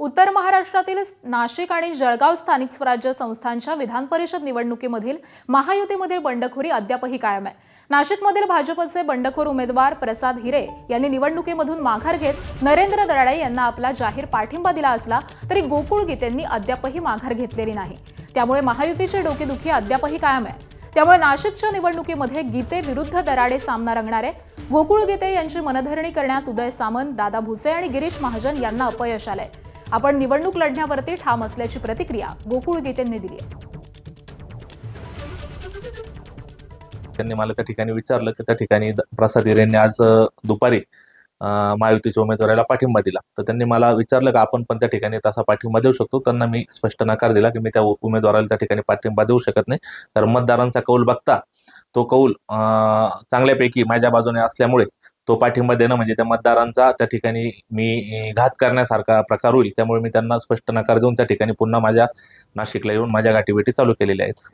उत्तर महाराष्ट्रातील नाशिक आणि जळगाव स्थानिक स्वराज्य संस्थांच्या विधान परिषद निवडणुकीमधील महायुतीमधील बंडखोरी अद्यापही कायम आहे। नाशिकमधील भाजपचे बंडखोर उमेदवार प्रसाद हिरे यांनी निवडणुकीमधून माघार घेत नरेंद्र दराडे यांना आपला जाहीर पाठिंबा दिला असला तरी गोकुळ गीतेंनी अद्यापही माघार घेतलेली नाही। त्यामुळे महायुतीची डोकेदुखी अद्यापही कायम आहे। त्यामुळे नाशिकच्या निवडणुकीमध्ये गीते विरुद्ध दराडे सामना रंगणार आहे। गोकुळ गीते यांची मनधरणी करण्यात उदय सामंत, दादा भुसे आणि गिरीश महाजन यांना अपयश आलंय। आपण निवडणूक लढण्यावरती ठाम असल्याची प्रतिक्रिया गोकुळ गीतेंनी दिली आहे। त्यांनी मला त्या ठिकाणी विचारलं की त्या ठिकाणी प्रसाद हिरेंनी आज दुपारी महायुतीच्या उमेदवाराला पाठिंबा दिला, तर त्यांनी मला विचारलं की आपण पण त्या ठिकाणी तसा पाठिंबा देऊ शकतो। त्यांना मी स्पष्ट नकार दिला की मी त्या उमेदवाराला त्या ठिकाणी पाठिंबा देऊ शकत नाही, कारण मतदारांचा कौल बघता तो कौल चांगल्यापैकी माझ्या बाजूने असल्यामुळे तो पाठिंबा देणं म्हणजे त्या मतदारांचा त्या ठिकाणी मी घात करण्यासारखा प्रकार होईल। त्यामुळे मी त्यांना स्पष्ट नकार देऊन त्या ठिकाणी पुन्हा माझ्या नाशिकला येऊन माझ्या गाठीभेटी चालू केलेल्या आहेत।